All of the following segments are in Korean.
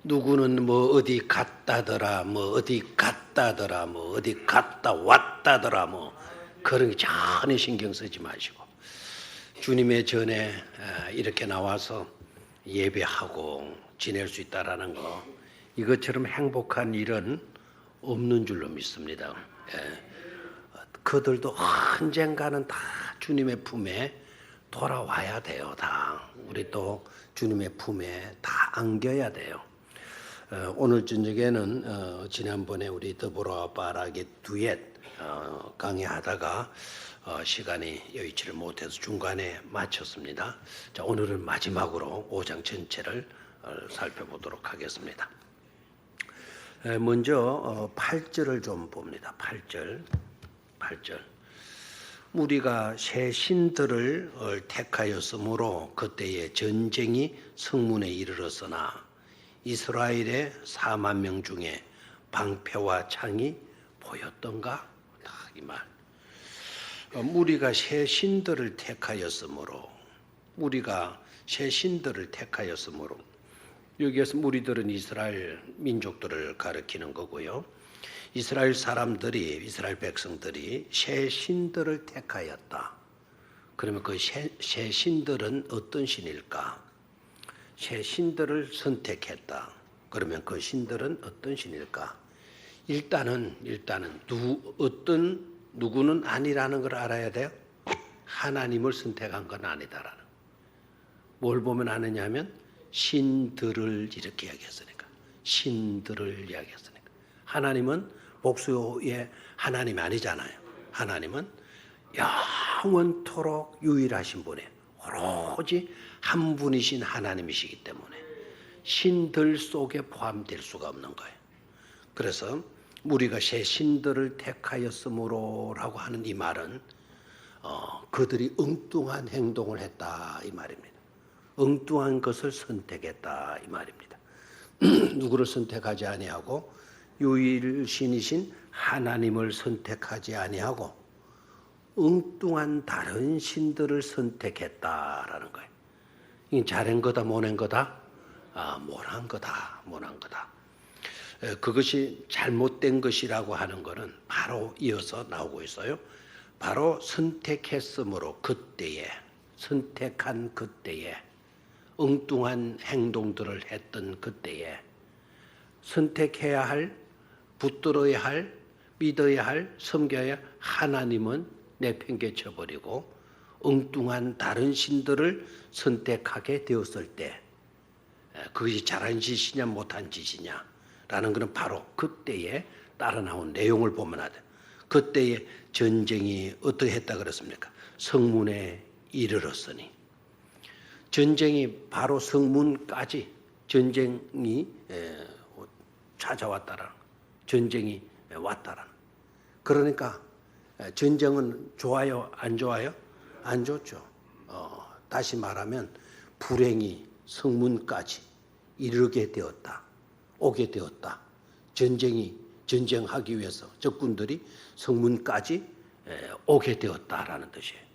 누구는 뭐 어디 갔다더라, 뭐 어디 갔다더라, 뭐 어디 갔다 왔다더라, 뭐 그런 게 전혀 신경 쓰지 마시고 주님의 전에 이렇게 나와서 예배하고 지낼 수 있다라는 거, 이것처럼 행복한 일은 없는 줄로 믿습니다. 그들도 언젠가는 다 주님의 품에 돌아와야 돼요. 다 우리 또 주님의 품에 다 안겨야 돼요. 오늘 저녁에는 지난번에 우리 더불어 바라기 듀엣 강의하다가 시간이 여의치를 못해서 중간에 마쳤습니다. 자, 오늘은 마지막으로 5장 전체를 살펴보도록 하겠습니다. 먼저 8절을 좀 봅니다. 8절. 우리가 새 신들을 택하였으므로 그때의 전쟁이 성문에 이르렀으나 이스라엘의 4만 명 중에 방패와 창이 보였던가? 이 말. 우리가 새 신들을 택하였으므로, 우리가 새 신들을 택하였으므로, 여기에서 우리들은 이스라엘 민족들을 가리키는 거고요. 이스라엘 사람들이, 이스라엘 백성들이 새 신들을 택하였다. 그러면 그 새 신들은 어떤 신일까? 새 신들을 선택했다. 그러면 그 신들은 어떤 신일까? 일단은 누구는 아니라는 걸 알아야 돼요. 하나님을 선택한 건 아니다라는. 뭘 보면 아느냐면 신들을 이렇게 이야기했으니까. 신들을 이야기했으니까. 하나님은 복수의 하나님이 아니잖아요. 하나님은 영원토록 유일하신 분이에요. 오로지 한 분이신 하나님이시기 때문에 신들 속에 포함될 수가 없는 거예요. 그래서 우리가 새 신들을 택하였으므로 라고 하는 이 말은 그들이 엉뚱한 행동을 했다 이 말입니다. 엉뚱한 것을 선택했다 이 말입니다. 누구를 선택하지 아니하고 유일신이신 하나님을 선택하지 아니하고 엉뚱한 다른 신들을 선택했다라는 거예요. 이게 잘한 거다 못한 거다? 못한 거다. 그것이 잘못된 것이라고 하는 것은 바로 이어서 나오고 있어요. 바로 선택했으므로 그때에, 선택한 그때에, 엉뚱한 행동들을 했던 그때에 선택해야 할, 붙들어야 할, 믿어야 할, 섬겨야 할 하나님은 내팽개쳐버리고 엉뚱한 다른 신들을 선택하게 되었을 때 그것이 잘한 짓이냐 못한 짓이냐 라는 것은 바로 그때에 따라 나온 내용을 보면 하죠. 그때의 전쟁이 어떻게 했다 그랬습니까? 성문에 이르렀으니. 전쟁이 바로 성문까지 전쟁이 찾아왔다라는 거예요. 전쟁이 왔다라는. 그러니까 전쟁은 좋아요, 안 좋아요? 안 좋죠. 다시 말하면 불행이 성문까지 이르게 되었다, 오게 되었다. 전쟁하기 위해서 적군들이 성문까지 오게 되었다라는 뜻이에요.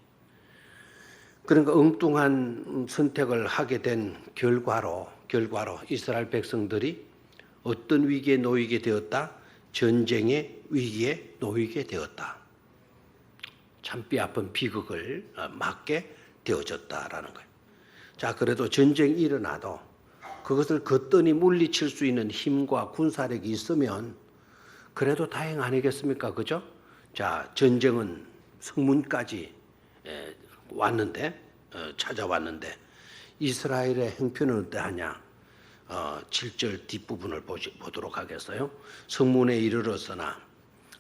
그러니까 엉뚱한 선택을 하게 된 결과로 이스라엘 백성들이 어떤 위기에 놓이게 되었다? 전쟁의 위기에 놓이게 되었다. 참 뼈아픈 비극을 맞게 되어졌다라는 거예요. 자, 그래도 전쟁이 일어나도 그것을 거뜬히 물리칠 수 있는 힘과 군사력이 있으면 그래도 다행 아니겠습니까? 그죠? 자, 전쟁은 성문까지 찾아왔는데 이스라엘의 행편은 어떠하냐? 7절 뒷부분을 보도록 하겠어요. 성문에 이르렀으나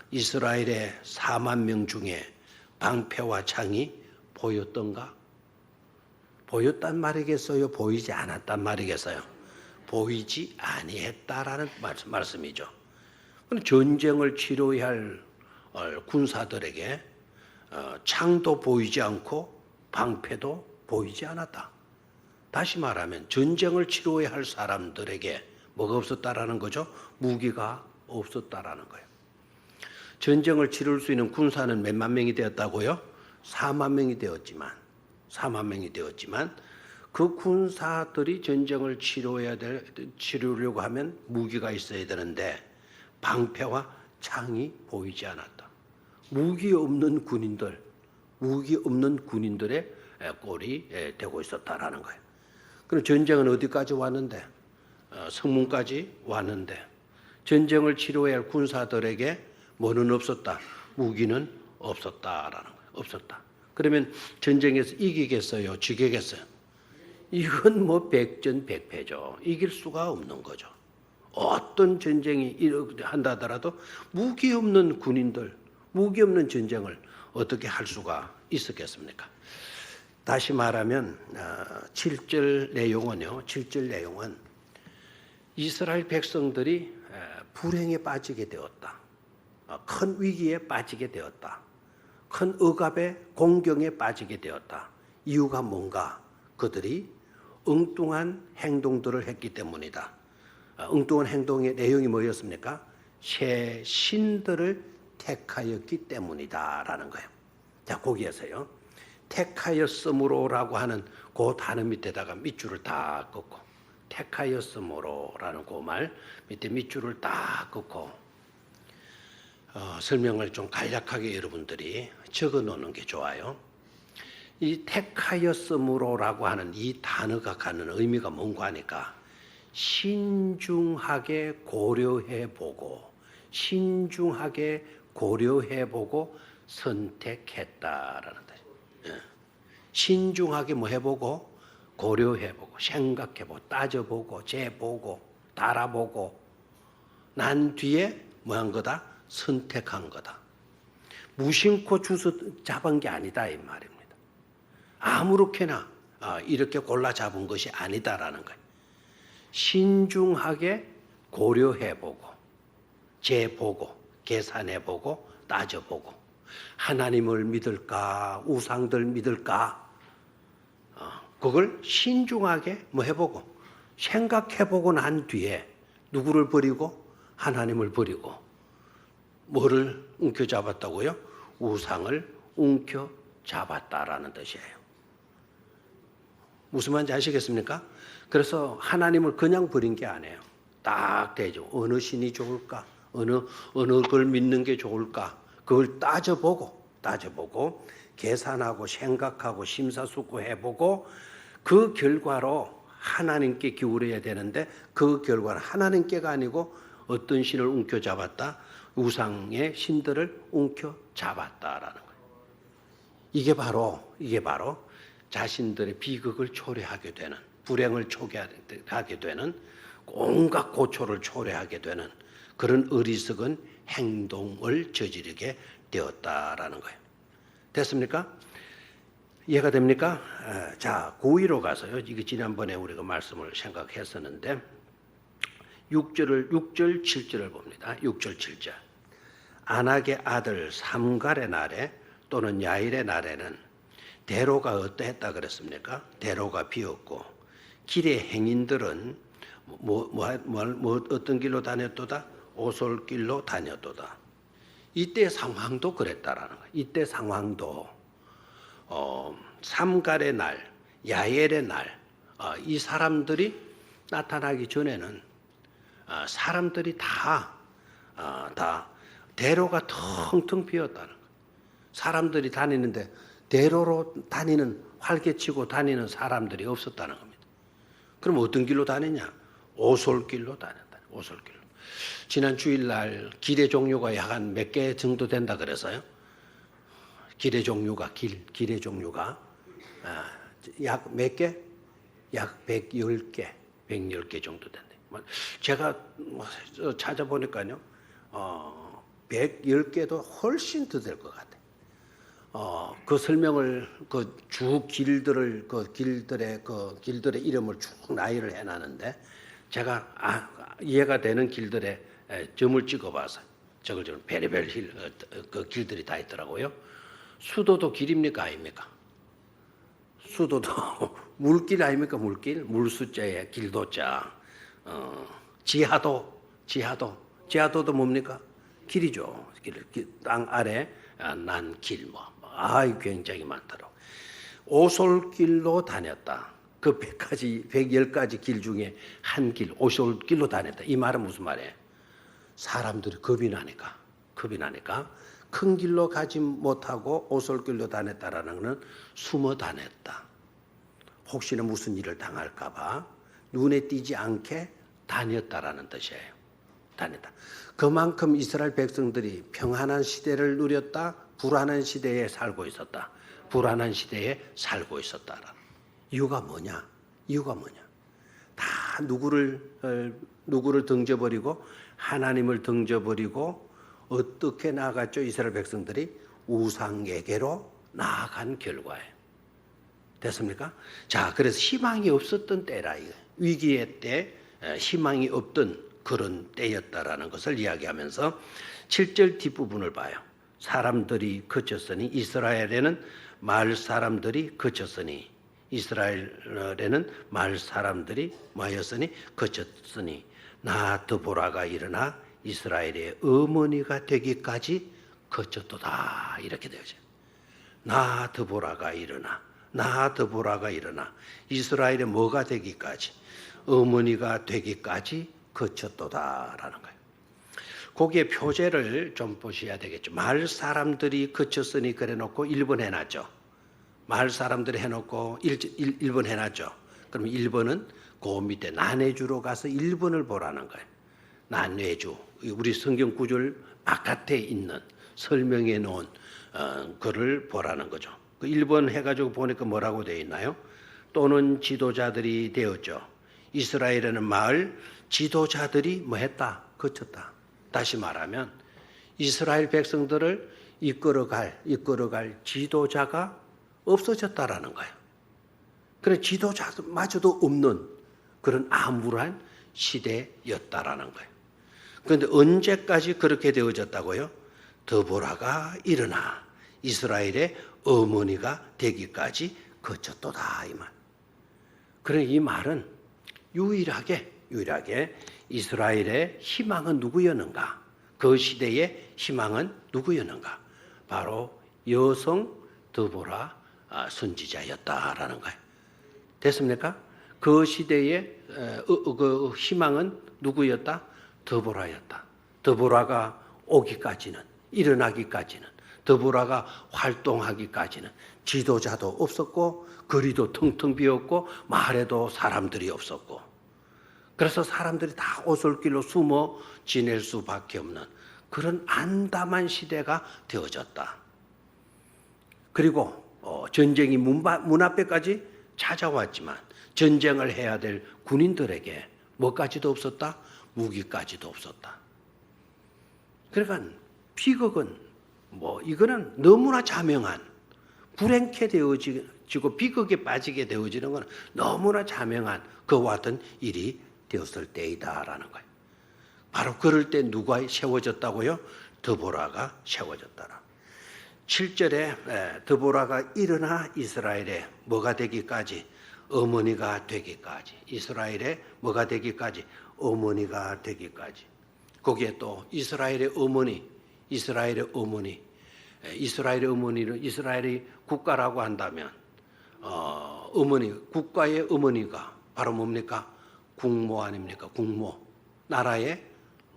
이스라엘의 4만 명 중에 방패와 창이 보였던가? 보였단 말이겠어요? 보이지 않았단 말이겠어요? 보이지 아니했다라는 말씀이죠. 전쟁을 치러야 할 군사들에게 창도 보이지 않고 방패도 보이지 않았다. 다시 말하면 전쟁을 치러야 할 사람들에게 뭐가 없었다라는 거죠? 무기가 없었다라는 거예요. 전쟁을 치를 수 있는 군사는 몇만 명이 되었다고요? 4만 명이 되었지만 그 군사들이 전쟁을 치르려고 하면 무기가 있어야 되는데 방패와 창이 보이지 않았다. 무기 없는 군인들의 꼴이 되고 있었다라는 거예요. 그럼 전쟁은 어디까지 왔는데? 성문까지 왔는데 전쟁을 치료해야 할 군사들에게 뭐는 없었다? 무기는 없었다라는 거예요. 없었다. 그러면 전쟁에서 이기겠어요? 지겠어요? 이건 뭐 백전백패죠. 이길 수가 없는 거죠. 어떤 전쟁이 한다 하더라도 무기 없는 군인들, 무기 없는 전쟁을 어떻게 할 수가 있었겠습니까? 다시 말하면 7절 내용은요. 7절 내용은 이스라엘 백성들이 불행에 빠지게 되었다. 큰 위기에 빠지게 되었다. 큰 억압의 공경에 빠지게 되었다. 이유가 뭔가? 그들이 엉뚱한 행동들을 했기 때문이다. 엉뚱한 행동의 내용이 뭐였습니까? 새 신들을 택하였기 때문이다라는 거예요. 자, 거기에서요. 택하였으므로라고 하는 그 단어 밑에다가 밑줄을 딱 긋고 택하였으므로라는 그 말 밑에 밑줄을 딱 긋고 설명을 좀 간략하게 여러분들이 적어 놓는 게 좋아요. 이 택하였으므로라고 하는 이 단어가 갖는 의미가 뭔가 하니까 신중하게 고려해보고 선택했다라는 뜻이에요. 신중하게 뭐 해보고 고려해보고 생각해보고 따져보고 재보고 달아보고 난 뒤에 뭐 한 거다? 선택한 거다. 무심코 주워 잡은 게 아니다 이 말입니다. 아무렇게나 이렇게 골라 잡은 것이 아니다라는 거예요. 신중하게 고려해보고 재보고 계산해보고 따져보고 하나님을 믿을까 우상들 믿을까 그걸 신중하게 뭐 해보고 생각해보고 난 뒤에 누구를 버리고 하나님을 버리고 뭐를 움켜잡았다고요? 우상을 움켜잡았다라는 뜻이에요. 무슨 말인지 아시겠습니까? 그래서 하나님을 그냥 버린 게 아니에요. 딱 되죠. 어느 신이 좋을까? 어느 걸 믿는 게 좋을까? 그걸 따져보고 계산하고 생각하고 심사숙고해보고 그 결과로 하나님께 기울여야 되는데 그 결과는 하나님께가 아니고 어떤 신을 움켜잡았다? 우상의 신들을 움켜잡았다라는 거예요. 이게 바로 자신들의 비극을 초래하게 되는 불행을 초래하게 되는 온갖 고초를 초래하게 되는 그런 어리석은 행동을 저지르게 되었다라는 거예요. 됐습니까? 이해가 됩니까? 자, 고의로 가서요. 이게 지난번에 우리가 말씀을 생각했었는데 6절 7절을 봅니다. 6절 7절. 안악의 아들 삼갈의 날에 또는 야일의 날에는 대로가 어떠했다 그랬습니까? 대로가 비었고 길의 행인들은 어떤 길로 다녔도다? 오솔길로 다녔도다. 이때 상황도 그랬다라는 거예요. 이때 상황도 삼갈의 날, 야엘의 날, 이 사람들이 나타나기 전에는 사람들이 다 대로가 텅텅 비었다는 거예요. 사람들이 다니는데 대로로 다니는 활개치고 다니는 사람들이 없었다는 겁니다. 그럼 어떤 길로 다니냐? 오솔길로 다녔다. 오솔길로. 지난 주일날 길의 종류가 약 한 몇 개 정도 된다 그래서요. 길의 종류가 약 몇 개? 약 110개, 110개 정도 된대. 제가 찾아보니까요, 110개도 훨씬 더 될 것 같아요. 그 설명을 길들의 이름을 쭉 나열을 해놨는데 제가 이해가 되는 길들에 점을 찍어봐서 저걸 별의별 그 길들이 다 있더라고요. 수도도 길입니까 아닙니까? 수도도 물길 아닙니까? 물수자에 길도자. 지하도도 뭡니까? 길이죠. 땅 아래 난 길 굉장히 많더라고. 오솔길로 다녔다. 그 100가지, 110가지 길 중에 한 길, 오솔길로 다녔다. 이 말은 무슨 말이에요? 사람들이 겁이 나니까 큰 길로 가지 못하고 오솔길로 다녔다라는 것은 숨어 다녔다. 혹시나 무슨 일을 당할까 봐 눈에 띄지 않게 다녔다라는 뜻이에요. 다녔다. 그만큼 이스라엘 백성들이 평안한 시대를 누렸다. 불안한 시대에 살고 있었다. 불안한 시대에 살고 있었다라는 이유가 뭐냐? 다 누구를 등져버리고 하나님을 등져버리고 어떻게 나아갔죠? 이스라엘 백성들이 우상에게로 나아간 결과예요. 됐습니까? 자, 그래서 희망이 없었던 때라 이거. 위기의 때 희망이 없던 그런 때였다라는 것을 이야기하면서 7절 뒷부분을 봐요. 사람들이 그쳤으니 이스라엘에는 마을 사람들이 그쳤으니 이스라엘에는 마을 사람들이 뭐였으니 그쳤으니 나 드보라가 일어나 이스라엘의 어머니가 되기까지 그쳤도다 이렇게 되어져요. 나 드보라가 일어나 이스라엘의 뭐가 되기까지 어머니가 되기까지 그쳤도다라는 거예요. 거기에 표제를 좀 보셔야 되겠죠. 마을 사람들이 그쳤으니 그래 놓고 1번 해놨죠. 마을 사람들이 해놓고 1번 해놨죠. 그러면 1번은 그 밑에 난해주로 가서 1번을 보라는 거예요. 난해주. 우리 성경 구절 바깥에 있는 설명해 놓은 글을 보라는 거죠. 그 1번 해가지고 보니까 뭐라고 되어 있나요? 또는 지도자들이 되었죠. 이스라엘에는 마을 지도자들이 뭐 했다? 그쳤다. 다시 말하면 이스라엘 백성들을 이끌어갈 지도자가 없어졌다라는 거예요. 그래 지도자마저도 없는 그런 암울한 시대였다라는 거예요. 그런데 언제까지 그렇게 되어졌다고요? 드보라가 일어나 이스라엘의 어머니가 되기까지 거쳤도다 이 말. 그래 이 말은 유일하게 이스라엘의 희망은 누구였는가? 그 시대의 희망은 누구였는가? 바로 여성 드보라 선지자였다라는 거예요. 됐습니까? 그 시대의 그 희망은 누구였다? 드보라였다. 드보라가 오기까지는, 일어나기까지는, 드보라가 활동하기까지는 지도자도 없었고 거리도 텅텅 비었고 마을에도 사람들이 없었고 그래서 사람들이 다 오솔길로 숨어 지낼 수밖에 없는 그런 암담한 시대가 되어졌다. 그리고 전쟁이 문 앞에까지 찾아왔지만 전쟁을 해야 될 군인들에게 뭐까지도 없었다? 무기까지도 없었다. 그러니까 비극은 이거는 너무나 자명한 불행케 되어지고 비극에 빠지게 되어지는 건 너무나 자명한 그와 같은 일이 되었을 때이다라는 거예요. 바로 그럴 때 누가 세워졌다고요? 드보라가 세워졌다라. 7절에 드보라가 일어나 이스라엘에 뭐가 되기까지 어머니가 되기까지 이스라엘에 뭐가 되기까지 어머니가 되기까지 거기에 또 이스라엘의 어머니는 이스라엘이 국가라고 한다면 국가의 어머니가 바로 뭡니까? 국모 아닙니까? 국모. 나라의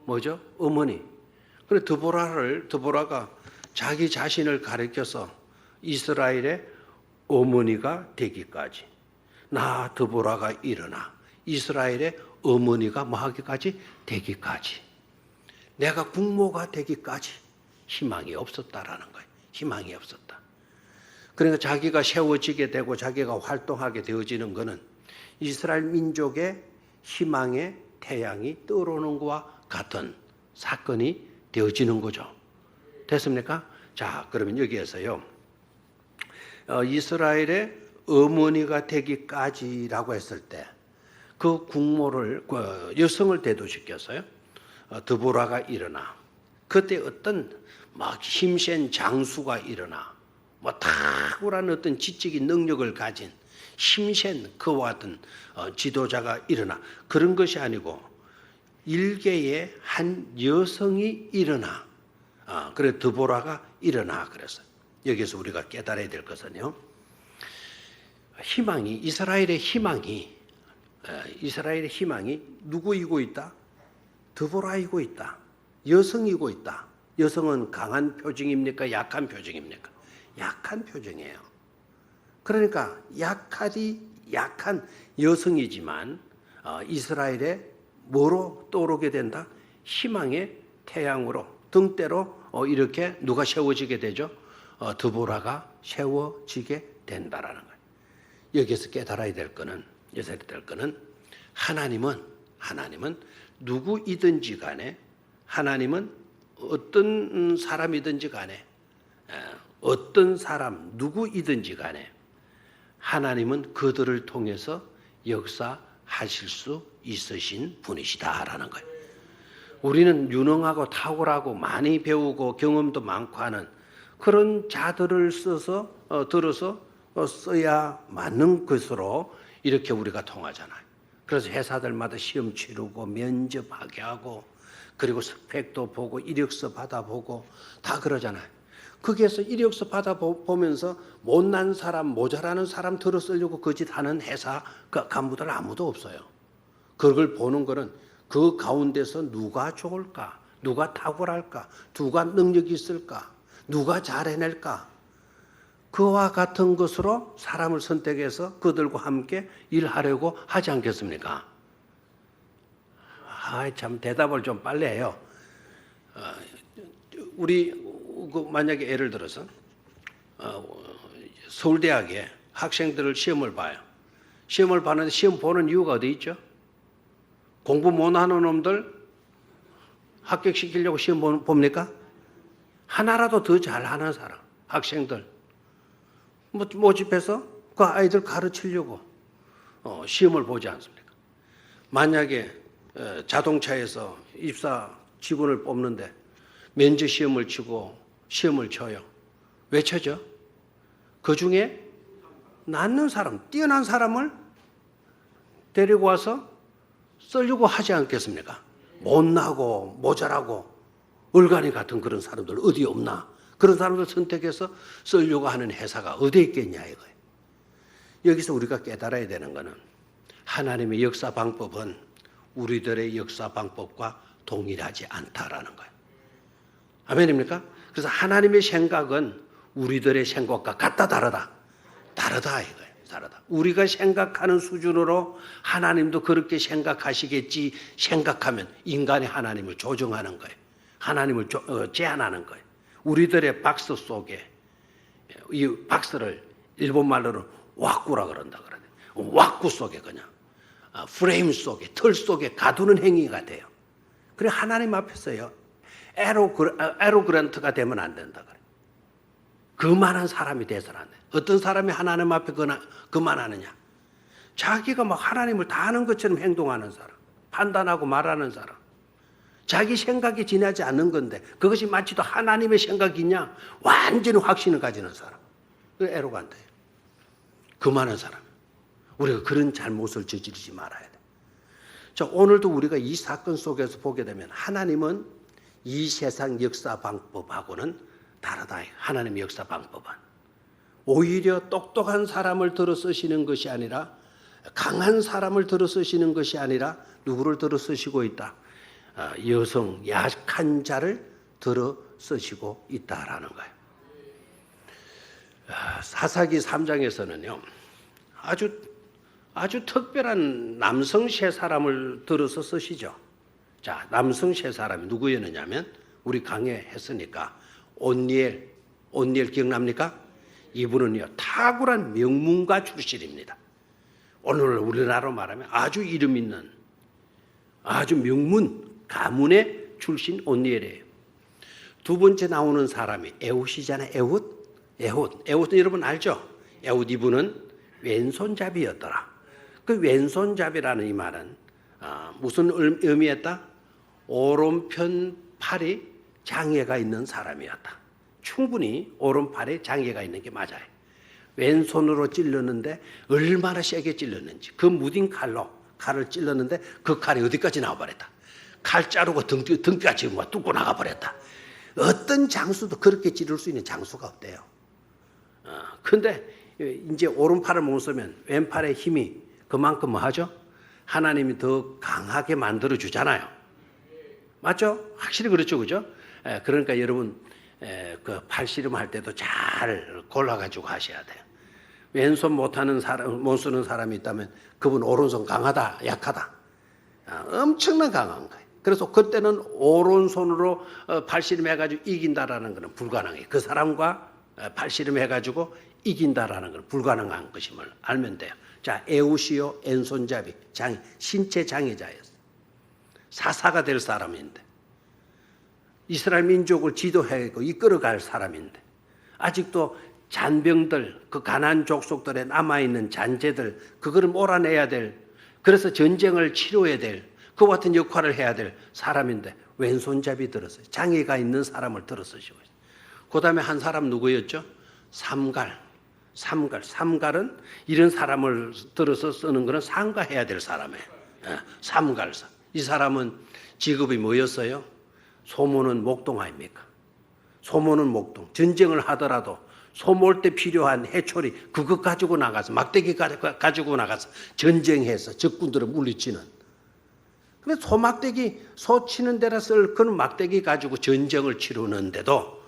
뭐죠? 어머니. 그래 드보라가 자기 자신을 가리켜서 이스라엘의 어머니가 되기까지 나 드보라가 일어나 이스라엘의 어머니가 뭐 하기까지 되기까지 내가 국모가 되기까지 희망이 없었다라는 거예요. 희망이 없었다. 그러니까 자기가 세워지게 되고 자기가 활동하게 되어지는 것은 이스라엘 민족의 희망의 태양이 떠오르는 것과 같은 사건이 되어지는 거죠. 됐습니까? 자, 그러면 여기에서요. 이스라엘의 어머니가 되기까지라고 했을 때 그 국모를 여성을 대두시켰어요. 드보라가 일어나 그때 어떤 막 힘센 장수가 일어나 탁월한 어떤 지적인 능력을 가진 힘센 그와 같은 지도자가 일어나 그런 것이 아니고 일개의 한 여성이 일어나 그래 드보라가 일어나 그랬어요. 여기서 우리가 깨달아야 될 것은요. 희망이 이스라엘의 희망이 누구이고 있다? 드보라이고 있다. 여성이고 있다. 여성은 강한 표징입니까? 약한 표징입니까? 약한 표징이에요. 그러니까 약한 여성이지만 이스라엘에 뭐로 떠오르게 된다? 희망의 태양으로 등대로 이렇게 누가 세워지게 되죠? 드보라가 세워지게 된다라는 거예요. 여기서 깨달아야 될 거는 하나님은 누구이든지 간에 하나님은 어떤 사람이든지 간에 어떤 사람 누구이든지 간에 하나님은 그들을 통해서 역사하실 수 있으신 분이시다라는 거예요. 우리는 유능하고 탁월하고 많이 배우고 경험도 많고 하는 그런 자들을 들어서 써야 맞는 것으로 이렇게 우리가 통하잖아요. 그래서 회사들마다 시험 치르고 면접하게 하고 그리고 스펙도 보고 이력서 받아보고 다 그러잖아요. 거기에서 이력서 받아보면서 못난 사람, 모자라는 사람 들어 쓰려고 그 짓 하는 회사 간부들 아무도 없어요. 그걸 보는 거는 그 가운데서 누가 좋을까? 누가 탁월할까? 누가 능력이 있을까? 누가 잘 해낼까? 그와 같은 것으로 사람을 선택해서 그들과 함께 일하려고 하지 않겠습니까? 참 대답을 좀 빨리 해요. 우리 만약에 예를 들어서 서울대학에 학생들을 시험을 봐요. 시험을 봤는데 시험 보는 이유가 어디 있죠? 공부 못하는 놈들 합격시키려고 시험 봅니까? 하나라도 더 잘하는 사람, 학생들 모집해서 그 아이들 가르치려고 시험을 보지 않습니까? 만약에 자동차에서 입사 직원을 뽑는데 면접 시험을 치고 시험을 쳐요. 왜 쳐죠? 그 중에 낫는 사람, 뛰어난 사람을 데리고 와서 쓰려고 하지 않겠습니까? 못나고 모자라고 얼간이 같은 그런 사람들 어디 없나? 그런 사람들 선택해서 쓰려고 하는 회사가 어디에 있겠냐 이거예요. 여기서 우리가 깨달아야 되는 것은 하나님의 역사 방법은 우리들의 역사 방법과 동일하지 않다라는 거예요. 아멘입니까? 그래서 하나님의 생각은 우리들의 생각과 같다 다르다 이거예요. 다르다. 우리가 생각하는 수준으로 하나님도 그렇게 생각하시겠지 생각하면 인간이 하나님을 조정하는 거예요. 하나님을 제한하는 거예요. 우리들의 박스 속에 이 박스를 일본 말로는 왁구라 그런다 그러네. 왁구 속에 그냥 프레임 속에 틀 속에 가두는 행위가 돼요. 그래 하나님 앞에서요 에로그란트가 되면 안 된다 그래. 그만한 사람이 돼서는 안 돼. 어떤 사람이 하나님 앞에 그만하느냐? 자기가 막 하나님을 다 아는 것처럼 행동하는 사람, 판단하고 말하는 사람. 자기 생각이 지나지 않는 건데 그것이 마치도 하나님의 생각이냐 완전히 확신을 가지는 사람. 그 에로간트예요. 그만한 사람. 우리가 그런 잘못을 저지르지 말아야 돼. 자, 오늘도 우리가 이 사건 속에서 보게 되면 하나님은 이 세상 역사 방법하고는 다르다. 하나님의 역사 방법은 오히려 똑똑한 사람을 들어 쓰시는 것이 아니라 강한 사람을 들어 쓰시는 것이 아니라 누구를 들어 쓰시고 있다? 여성, 약한 자를 들어 쓰시고 있다라는 거예요. 사사기 3장에서는요, 아주 특별한 남성 세 사람을 들어서 쓰시죠. 자, 남성 세 사람이 누구였느냐면, 우리 강의했으니까, 온니엘 기억납니까? 이분은요, 탁월한 명문가 출신입니다. 오늘 우리나라로 말하면 아주 이름 있는, 아주 명문, 가문의 출신 온니엘이에요. 두 번째 나오는 사람이 에훗이잖아요. 에훗은 여러분 알죠? 에훗 이분은 왼손잡이였더라. 그 왼손잡이라는 이 말은 무슨 의미였다? 오른편 팔이 장애가 있는 사람이었다. 충분히 오른팔에 장애가 있는 게 맞아요. 왼손으로 찔렀는데 얼마나 세게 찔렀는지 그 무딘 칼을 찔렀는데 그 칼이 어디까지 나와버렸다. 칼 자르고 등뼈까지 뚫고 나가버렸다. 어떤 장수도 그렇게 찌를 수 있는 장수가 없대요. 근데 이제 오른팔을 못 쓰면 왼팔의 힘이 그만큼 뭐 하죠? 하나님이 더 강하게 만들어 주잖아요. 맞죠? 확실히 그렇죠, 그죠? 그러니까 여러분 그 팔씨름 할 때도 잘 골라가지고 하셔야 돼요. 왼손 못하는 사람, 못 쓰는 사람이 있다면 그분 오른손 강하다, 약하다. 엄청난 강한 거예요. 그래서 그때는 오른손으로 팔씨름 해가지고 이긴다라는 것은 불가능해요. 그 사람과 팔씨름 해가지고 이긴다라는 것은 불가능한 것임을 알면 돼요. 자, 에우시오 왼손잡이 장애, 신체 장애자였어요. 사사가 될 사람인데 이스라엘 민족을 지도하고 이끌어갈 사람인데 아직도 잔병들, 그 가난안 족속들에 남아있는 잔재들, 그거를 몰아내야 될, 그래서 전쟁을 치료해야 될, 그와 같은 역할을 해야 될 사람인데 왼손잡이 들었어요. 장애가 있는 사람을 들어서 쓰시고 있어요. 그 다음에 한 사람 누구였죠? 삼갈은 이런 사람을 들어서 쓰는 것은 상가해야 될 사람이에요. 삼갈사. 이 사람은 직업이 뭐였어요? 소모는 목동 아닙니까? 소모는 목동. 전쟁을 하더라도 소모할 때 필요한 해초리 그것 가지고 나가서 막대기 가지고 나가서 전쟁해서 적군들을 물리치는. 근데 소막대기 소 치는 데라 쓸 그런 막대기 가지고 전쟁을 치르는데도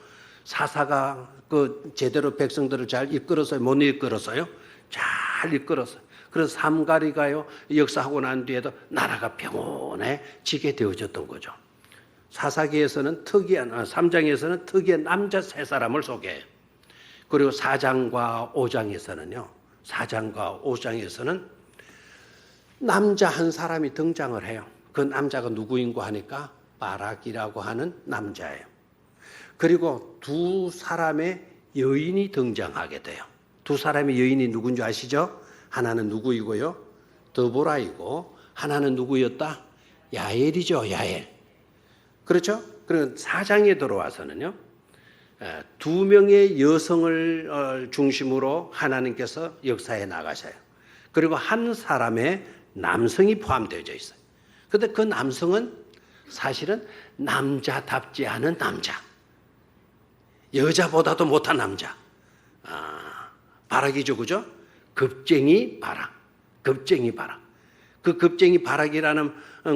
사사가 그 제대로 백성들을 잘 이끌어서 못 이끌었어요? 잘 이끌었어요. 그래서 삼가리가요 역사하고 난 뒤에도 나라가 평온해지게 되어졌던 거죠. 사사기에서는 특이한 3장에서는 특이한 남자 세 사람을 소개해요. 그리고 4장과 5장에서는요. 4장과 5장에서는 남자 한 사람이 등장을 해요. 그 남자가 누구인고 하니까 바락이라고 하는 남자예요. 그리고 두 사람의 여인이 등장하게 돼요. 두 사람의 여인이 누군지 아시죠? 하나는 누구이고요? 드보라이고 하나는 누구였다? 야엘이죠. 야엘. 그렇죠? 그리고 4장에 들어와서는요. 두 명의 여성을 중심으로 하나님께서 역사에 나가셔요. 그리고 한 사람의 남성이 포함되어져 있어요. 그런데 그 남성은 사실은 남자답지 않은 남자. 여자보다도 못한 남자. 바락이죠. 그죠? 겁쟁이 바락. 겁쟁이 바락. 그 겁쟁이 바락이라는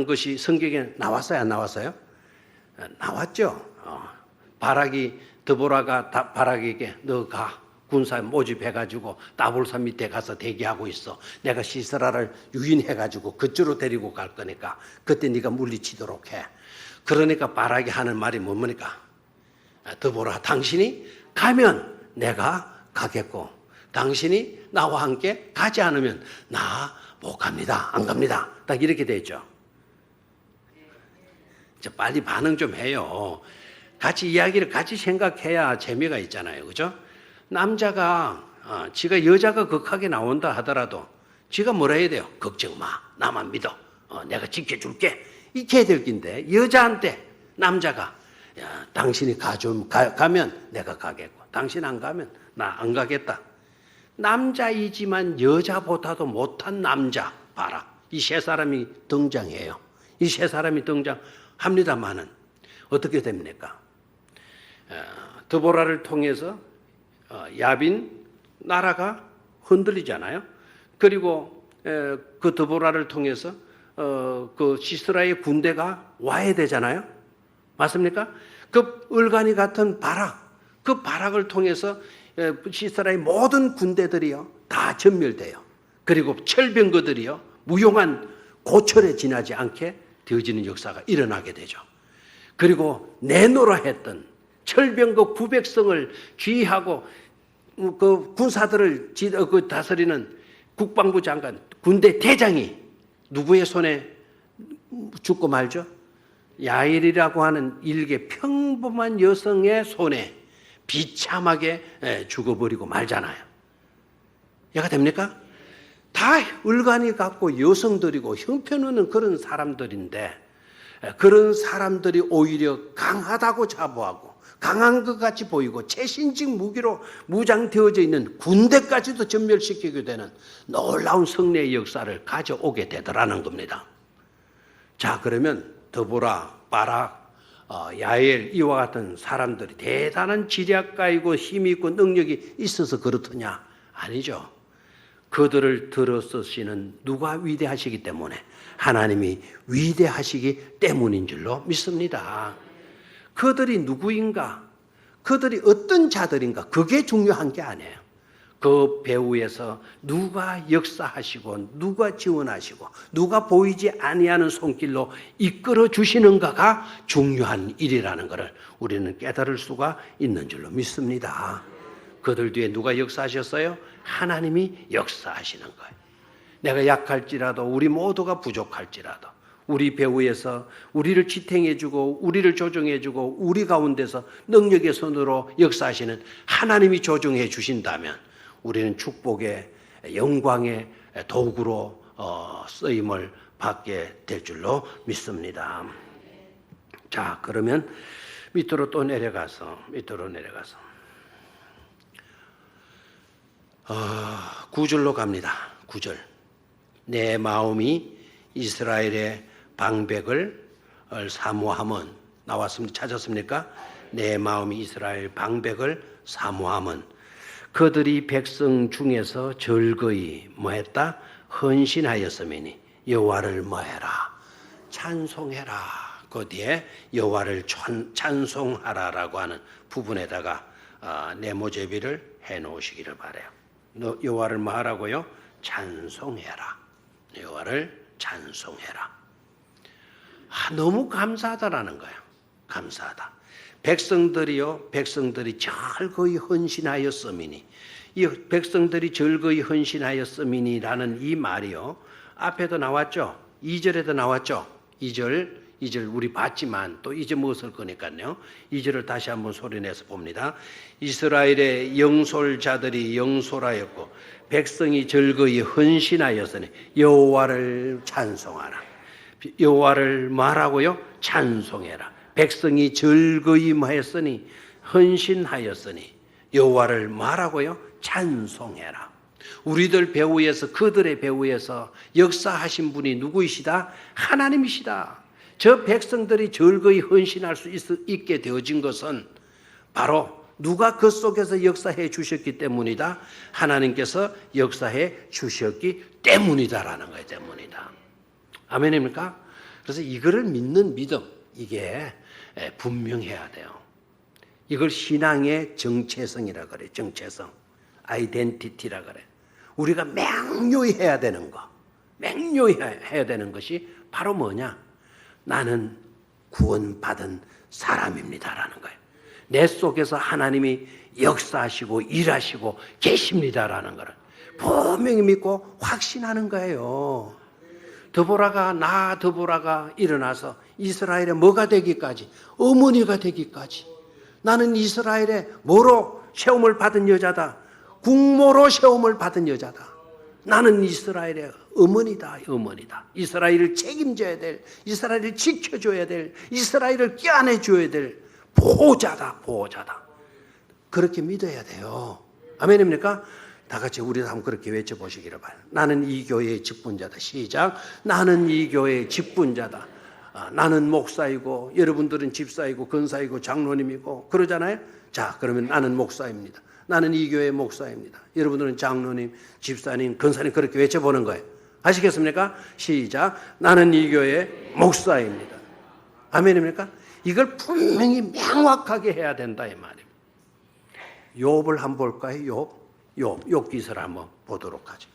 것이 성경에 나왔어요? 안 나왔어요? 나왔죠. 바락이 드보라가 바락에게 너 가. 군사 모집해가지고 나볼산 밑에 가서 대기하고 있어. 내가 시스라를 유인해가지고 그쪽으로 데리고 갈 거니까 그때 네가 물리치도록 해. 그러니까 바락이 하는 말이 뭡니까? 드보라, 당신이 가면 내가 가겠고 당신이 나와 함께 가지 않으면 나 못 갑니다. 안 갑니다. 딱 이렇게 되죠. 빨리 반응 좀 해요. 같이 이야기를 같이 생각해야 재미가 있잖아요. 그죠? 남자가 지가 여자가 극하게 나온다 하더라도 지가 뭐라 해야 돼요? 걱정 마. 나만 믿어. 내가 지켜줄게. 이렇게 해야 될 긴데 여자한테 남자가 야, 당신이 가면 내가 가겠고 당신 안 가면 나 안 가겠다. 남자이지만 여자보다도 못한 남자 봐라. 이 세 사람이 등장해요. 이 세 사람이 등장합니다만은 어떻게 됩니까? 드보라를 통해서 야빈 나라가 흔들리잖아요. 그리고 그 드보라를 통해서 그 시스라의 군대가 와야 되잖아요. 맞습니까? 그 을간이 같은 바락, 그 바락을 통해서 시스라의 모든 군대들이요 다 전멸돼요. 그리고 철병거들이요 무용한 고철에 지나지 않게 되어지는 역사가 일어나게 되죠. 그리고 내노라 했던 철병거 900성을 지휘하고 그 군사들을 다스리는 국방부 장관, 군대 대장이 누구의 손에 죽고 말죠? 야엘이라고 하는 일개 평범한 여성의 손에 비참하게 죽어버리고 말잖아요. 이해가 됩니까? 다 을간이 같고 여성들이고 형편없는 그런 사람들인데 그런 사람들이 오히려 강하다고 자부하고 강한 것 같이 보이고 최신식 무기로 무장되어져 있는 군대까지도 전멸시키게 되는 놀라운 성례의 역사를 가져오게 되더라는 겁니다. 자, 그러면 드보라, 바락, 야엘 이와 같은 사람들이 대단한 지략가이고 힘이 있고 능력이 있어서 그렇더냐? 아니죠. 그들을 들어 쓰시는 누가 위대하시기 때문에, 하나님이 위대하시기 때문인 줄로 믿습니다. 그들이 누구인가, 그들이 어떤 자들인가, 그게 중요한 게 아니에요. 그 배후에서 누가 역사하시고 누가 지원하시고 누가 보이지 아니하는 손길로 이끌어 주시는가가 중요한 일이라는 것을 우리는 깨달을 수가 있는 줄로 믿습니다. 그들 뒤에 누가 역사하셨어요? 하나님이 역사하시는 거예요. 내가 약할지라도, 우리 모두가 부족할지라도, 우리 배후에서 우리를 지탱해주고 우리를 조정해주고 우리 가운데서 능력의 손으로 역사하시는 하나님이 조정해 주신다면 우리는 축복의 영광의 도구로 쓰임을 받게 될 줄로 믿습니다. 자, 그러면 밑으로 내려가서 9절로 갑니다. 9절. 내 마음이 이스라엘의 방백을 사모함은, 나왔습니다. 찾았습니까? 내 마음이 이스라엘 방백을 사모함은 그들이 백성 중에서 절거히 뭐했다? 헌신하였음이니 여호와를 뭐해라? 찬송해라. 그 뒤에 여호와를 찬송하라라고 하는 부분에다가 네모제비를 해놓으시기를 바라요. 여호와를 뭐하라고요? 찬송해라. 여호와를 찬송해라. 너무 감사하다라는 거예요. 감사하다. 백성들이 절거히 헌신하였음이니, 이 백성들이 절거히 헌신하였음이니라는 이 말이요, 앞에도 나왔죠. 2절에도 나왔죠. 2절 우리 봤지만 또 이제 무엇을 거니까요. 2절을 다시 한번 소리내서 봅니다. 이스라엘의 영솔자들이 영솔하였고 백성이 절거히 헌신하였으니 여호와를 찬송하라. 여호와를 말하고요, 찬송해라. 백성이 절거히 뭐했으니, 헌신하였으니 여호와를 말하고요, 찬송해라. 우리들 배후에서, 그들의 배후에서 역사하신 분이 누구이시다? 하나님이시다. 저 백성들이 절거히 헌신할 수 있게 되어진 것은 바로 누가 그 속에서 역사해 주셨기 때문이다. 하나님께서 역사해 주셨기 때문이다라는 거예요. 때문이다. 아멘입니까? 그래서 이거를 믿는 믿음, 이게 분명해야 돼요. 이걸 신앙의 정체성이라 그래. 정체성, 아이덴티티라 그래. 우리가 맹료히 해야 되는 거, 맹료히 해야 되는 것이 바로 뭐냐? 나는 구원받은 사람입니다라는 거예요. 내 속에서 하나님이 역사하시고 일하시고 계십니다라는 거를 분명히 믿고 확신하는 거예요. 드보라가 일어나서 이스라엘의 뭐가 되기까지, 어머니가 되기까지, 나는 이스라엘의 뭐로 세움을 받은 여자다, 국모로 세움을 받은 여자다, 나는 이스라엘의 어머니다. 이스라엘을 책임져야 될, 이스라엘을 지켜줘야 될, 이스라엘을 껴안아줘야 될 보호자다. 그렇게 믿어야 돼요. 아멘입니까? 다 같이 우리 한번 그렇게 외쳐보시기를 바랍니다. 나는 이 교회의 직분자다. 시작. 나는 이 교회의 직분자다. 나는 목사이고 여러분들은 집사이고 권사이고 장로님이고 그러잖아요. 자, 그러면 나는 목사입니다. 나는 이 교회의 목사입니다. 여러분들은 장로님, 집사님, 권사님 그렇게 외쳐보는 거예요. 아시겠습니까? 시작. 나는 이 교회의 목사입니다. 아멘입니까? 이걸 분명히 명확하게 해야 된다 이 말입니다. 욥을 한번 볼까요? 욥 기서를 한번 보도록 하죠.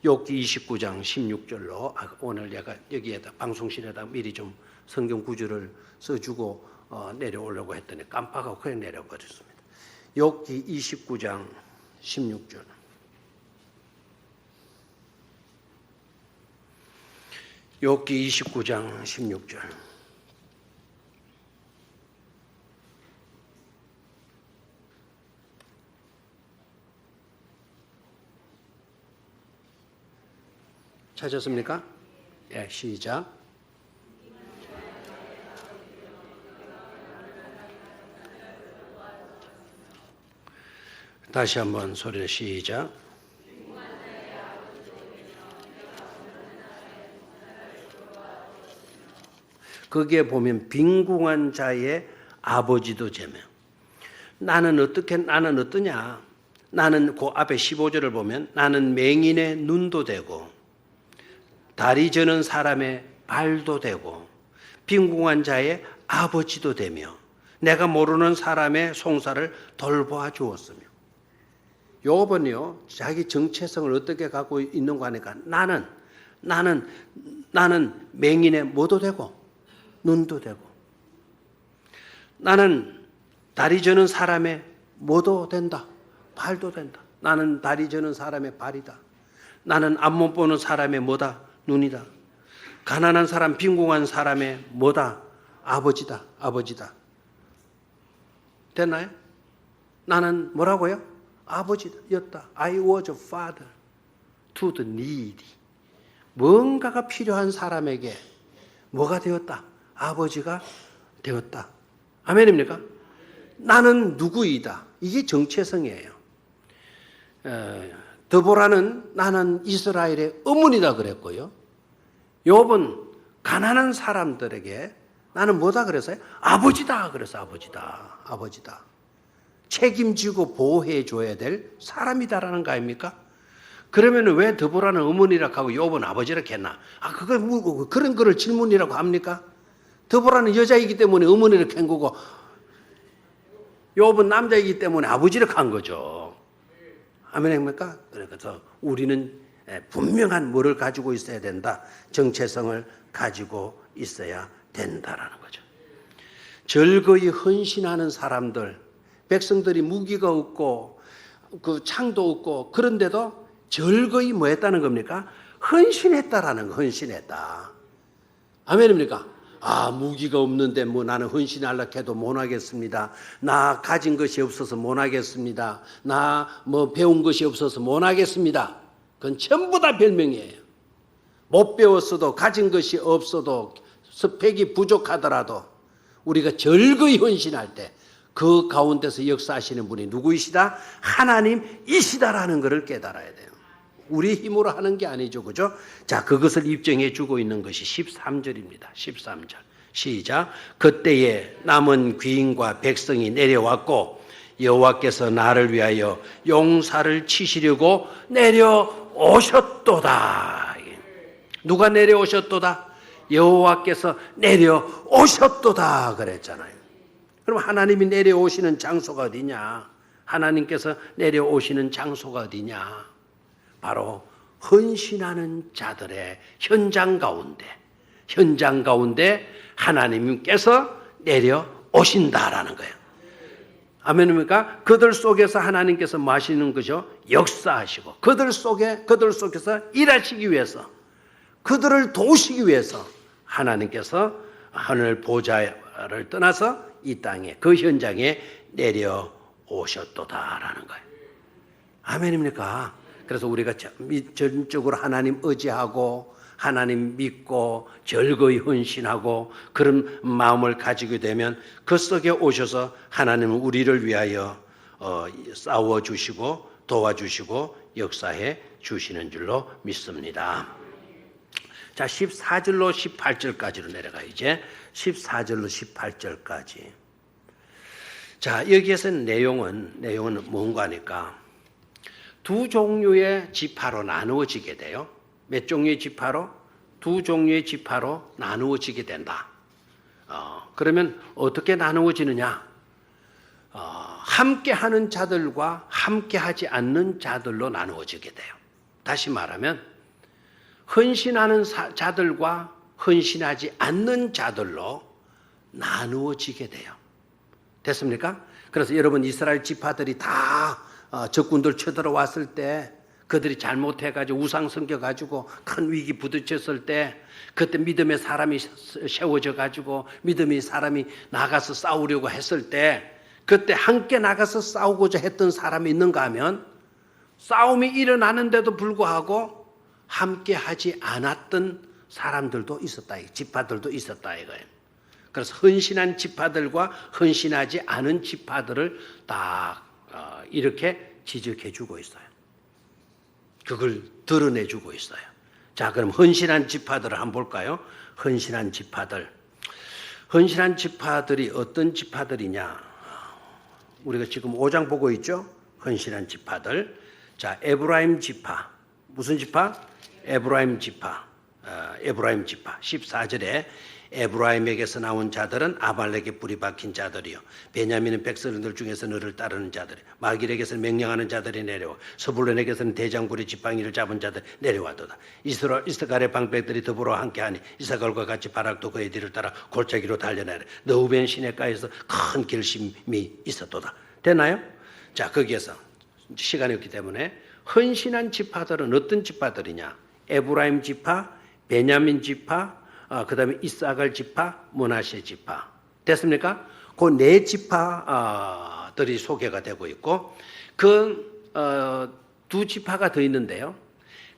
욥기 29장 16절로 오늘 내가 여기에다 방송실에다 미리 좀 성경 구절을 써주고 내려오려고 했더니 깜빡하고 그냥 내려버렸습니다. 욥기 29장 16절. 욥기 29장 16절. 찾았습니까? 예, 시작. 다시 한번 소리를 시작. 거기에 보면 빈궁한 자의 아버지도 제며 나는 어떠냐? 나는 그 앞에 15절을 보면 나는 맹인의 눈도 되고 다리 저는 사람의 발도 되고 빈궁한 자의 아버지도 되며 내가 모르는 사람의 송사를 돌보아 주었으며. 욥은요 자기 정체성을 어떻게 갖고 있는가 하니까 나는 맹인의 뭐도 되고 눈도 되고 나는 다리 저는 사람의 뭐도 된다. 발도 된다. 나는 다리 저는 사람의 발이다. 나는 앞못 보는 사람의 뭐다? 눈이다. 가난한 사람, 빈궁한 사람의 뭐다? 아버지다. 아버지다. 됐나요? 나는 뭐라고요? 아버지였다. I was a father to the needy. 뭔가가 필요한 사람에게 뭐가 되었다? 아버지가 되었다. 아멘입니까? 나는 누구이다. 이게 정체성이에요. 드보라는 나는 이스라엘의 어머니다 그랬고요. 욥은 가난한 사람들에게 나는 뭐다 그랬어요? 아버지다 그래서 아버지다. 아버지다. 책임지고 보호해줘야 될 사람이다라는 거 아닙니까? 그러면 왜 드보라는 어머니라고 하고 욥은 아버지라고 했나? 그걸 뭐 그런 거를 질문이라고 합니까? 드보라는 여자이기 때문에 어머니라고 한 거고 욥은 남자이기 때문에 아버지라고 한 거죠. 아멘입니까? 그래서 우리는 분명한 뭐를 가지고 있어야 된다. 정체성을 가지고 있어야 된다라는 거죠. 절거히 헌신하는 사람들, 백성들이 무기가 없고 그 창도 없고 그런데도 절거히 뭐 했다는 겁니까? 헌신했다라는 거, 헌신했다. 아멘입니까? 무기가 없는데 뭐 나는 헌신하려고 해도 못 하겠습니다. 나 가진 것이 없어서 못 하겠습니다. 나 뭐 배운 것이 없어서 못 하겠습니다. 그건 전부 다 별명이에요. 못 배웠어도 가진 것이 없어도 스펙이 부족하더라도 우리가 절거히 헌신할 때 그 가운데서 역사하시는 분이 누구이시다? 하나님이시다라는 것을 깨달아야 돼요. 우리 힘으로 하는 게 아니죠. 그죠? 자, 그것을 입증해 주고 있는 것이 13절입니다. 13절. 시작. 그때에 남은 귀인과 백성이 내려왔고 여호와께서 나를 위하여 용사를 치시려고 내려오셨도다. 누가 내려오셨도다? 여호와께서 내려오셨도다 그랬잖아요. 그럼 하나님이 내려오시는 장소가 어디냐? 하나님께서 내려오시는 장소가 어디냐? 바로 헌신하는 자들의 현장 가운데 하나님께서 내려오신다라는 거예요. 아멘입니까? 그들 속에서 하나님께서 뭐 하시는 거죠? 역사하시고 그들 속에서 일하시기 위해서 그들을 도우시기 위해서 하나님께서 하늘 보좌를 떠나서 이 땅에 그 현장에 내려오셨도다라는 거예요. 아멘입니까? 그래서 우리가 전적으로 하나님 의지하고 하나님 믿고 절거히 헌신하고 그런 마음을 가지게 되면 그 속에 오셔서 하나님은 우리를 위하여 싸워주시고 도와주시고 역사해 주시는 줄로 믿습니다. 자, 14절로 18절까지로 내려가 이제 14절로 18절까지. 자, 여기에서 내용은 뭔가 하니까 두 종류의 지파로 나누어지게 돼요. 몇 종류의 지파로? 두 종류의 지파로 나누어지게 된다. 그러면 어떻게 나누어지느냐? 함께하는 자들과 함께하지 않는 자들로 나누어지게 돼요. 다시 말하면 헌신하는 자들과 헌신하지 않는 자들로 나누어지게 돼요. 됐습니까? 그래서 여러분 이스라엘 지파들이 다 적군들 쳐들어왔을 때 그들이 잘못해가지고 우상 섬겨가지고 큰 위기 부딪혔을 때 그때 믿음의 사람이 세워져가지고 믿음의 사람이 나가서 싸우려고 했을 때 그때 함께 나가서 싸우고자 했던 사람이 있는가 하면 싸움이 일어나는데도 불구하고 함께 하지 않았던 사람들도 있었다. 지파들도 있었다 이거예요. 그래서 헌신한 지파들과 헌신하지 않은 지파들을 딱 이렇게 지적해 주고 있어요. 그걸 드러내 주고 있어요. 자, 그럼 헌신한 지파들을 한번 볼까요? 헌신한 지파들이 어떤 지파들이냐? 우리가 지금 5장 보고 있죠? 헌신한 지파들. 자, 에브라임 지파. 무슨 지파? 에브라임 지파. 에브라임 지파. 14절에 에브라임에게서 나온 자들은 아말렉의 뿌리 박힌 자들이요, 베냐민은 백성들 중에서 너를 따르는 자들이, 마길에게서는 명령하는 자들이 내려와, 스불론에게서는 대장굴의 지팡이를 잡은 자들이 내려와도다. 이스라엘의 방백들이 더불어 함께하니 이사갈과 같이 바락도 그의 뒤를 따라 골짜기로 달려내려 너우벤 시내가에서 큰 결심이 있었도다. 됐나요? 자, 거기에서 시간이 없기 때문에 헌신한 지파들은 어떤 지파들이냐? 에브라임 지파, 베냐민 지파, 그 다음에 이사갈 지파, 므낫세 지파. 됐습니까? 그 네 지파들이 소개가 되고 있고, 두 지파가 더 있는데요.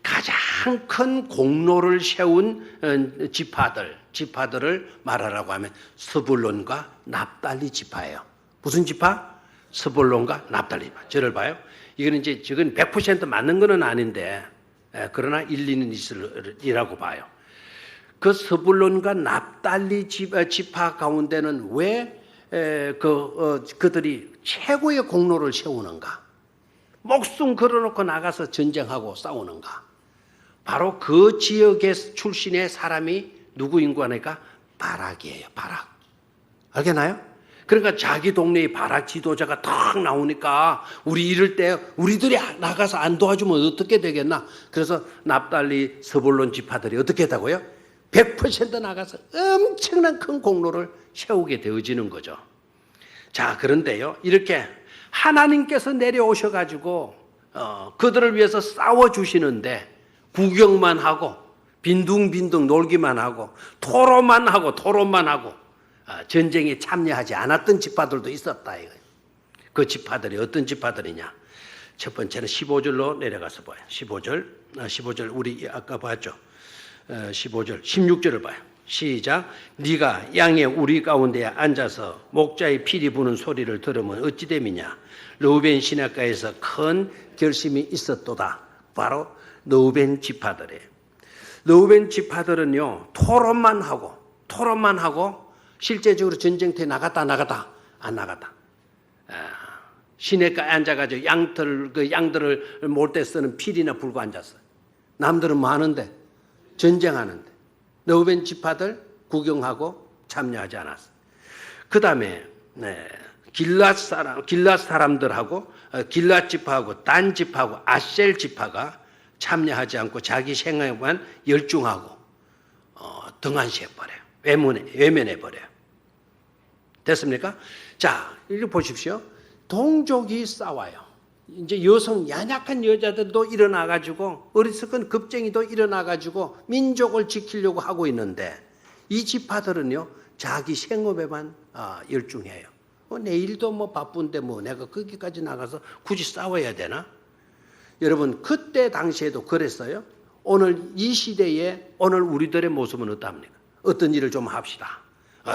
가장 큰 공로를 세운 지파들을 말하라고 하면 스불론과 납달리 지파예요. 무슨 지파? 스불론과 납달리 지파. 저를 봐요. 이거는 이제 지금 100% 맞는 거는 아닌데, 그러나 일리는 있으리라고 봐요. 그 스불론과 납달리 지파 가운데는 왜 그들이 최고의 공로를 세우는가? 목숨 걸어놓고 나가서 전쟁하고 싸우는가? 바로 그 지역의 출신의 사람이 누구인가 하니까 바락이에요. 바락. 알겠나요? 그러니까 자기 동네의 바락 지도자가 탁 나오니까 우리 이럴 때 우리들이 나가서 안 도와주면 어떻게 되겠나? 그래서 납달리 스불론 지파들이 어떻게 했다고요? 100% 나가서 엄청난 큰 공로를 세우게 되어지는 거죠. 자, 그런데요, 이렇게 하나님께서 내려오셔가지고 그들을 위해서 싸워주시는데 구경만 하고 빈둥빈둥 놀기만 하고 토론만 하고 전쟁에 참여하지 않았던 지파들도 있었다. 이거예요. 그 지파들이 어떤 지파들이냐? 첫 번째는 15절로 내려가서 봐요. 15절 우리 아까 봤죠. 15절, 16절을 봐요. 시작. 네가 양의 우리 가운데에 앉아서 목자의 피리 부는 소리를 들으면 어찌 됨이냐? 르우벤 시내가에서 큰 결심이 있었도다. 바로 르우벤 지파들이에요. 르우벤 지파들은요, 토론만 하고 실제적으로 전쟁터에 나갔다 안 나갔다. 시내가에 앉아가지고 양들을 몰 때 쓰는 필이나 불고 앉았어요. 남들은 많은데 전쟁하는데 르우벤 지파들 구경하고 참여하지 않았어요. 그 다음에 길앗 사람들하고 길앗 지파하고 단 지파하고 아셀 지파가 참여하지 않고 자기 생각에만 열중하고 등한시해버려요. 외면해버려요. 됐습니까? 자, 이렇게 보십시오. 동족이 싸워요. 이제 연약한 여자들도 일어나가지고 어리석은 급쟁이도 일어나가지고 민족을 지키려고 하고 있는데 이 지파들은요, 자기 생업에만 열중해요. 내일도 바쁜데 내가 거기까지 나가서 굳이 싸워야 되나? 여러분, 그때 당시에도 그랬어요. 오늘 이 시대에 오늘 우리들의 모습은 어떻습니까? 어떤 일을 좀 합시다.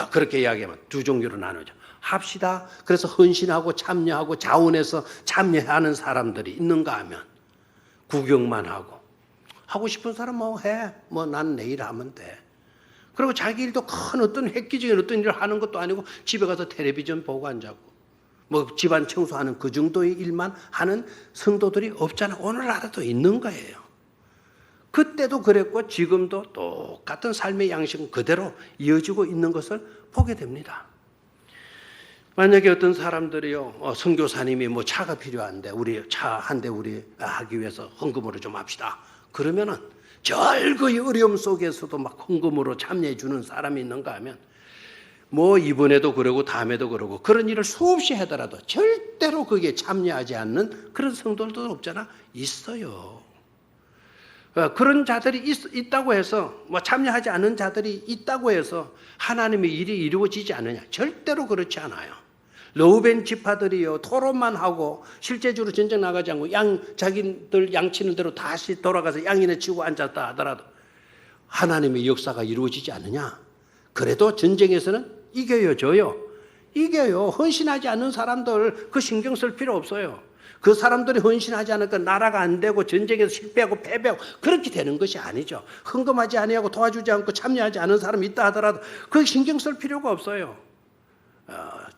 그렇게 이야기하면 두 종류로 나누죠. 합시다. 그래서 헌신하고 참여하고 자원해서 참여하는 사람들이 있는가 하면 구경만 하고 싶은 사람 해. 난 내일 하면 돼. 그리고 자기 일도 큰 어떤 획기적인 어떤 일을 하는 것도 아니고 집에 가서 텔레비전 보고 앉았고 집안 청소하는 그 정도의 일만 하는 성도들이 없잖아. 오늘날에도 있는 거예요. 그때도 그랬고 지금도 똑같은 삶의 양식은 그대로 이어지고 있는 것을 보게 됩니다. 만약에 어떤 사람들이요, 선교사님이 차가 필요한데 우리 차 한 대 우리 하기 위해서 헌금으로 좀 합시다. 그러면은 절거의 어려움 속에서도 막 헌금으로 참여해 주는 사람이 있는가 하면 이번에도 그러고 다음에도 그러고 그런 일을 수없이 하더라도 절대로 거기에 참여하지 않는 그런 성도들도 없잖아. 있어요. 그런 자들이 있다고 해서 참여하지 않는 자들이 있다고 해서 하나님의 일이 이루어지지 않느냐? 절대로 그렇지 않아요. 르우벤 지파들이요, 토론만 하고 실제적으로 전쟁 나가지 않고 자기들 양치는 대로 다시 돌아가서 양이나 치고 앉았다 하더라도 하나님의 역사가 이루어지지 않느냐? 그래도 전쟁에서는 이겨요, 져요. 이겨요. 헌신하지 않는 사람들 그 신경 쓸 필요 없어요. 그 사람들이 헌신하지 않으니까 나라가 안 되고 전쟁에서 실패하고 패배하고 그렇게 되는 것이 아니죠. 헌금하지 아니하고 도와주지 않고 참여하지 않은 사람이 있다 하더라도 그 신경 쓸 필요가 없어요.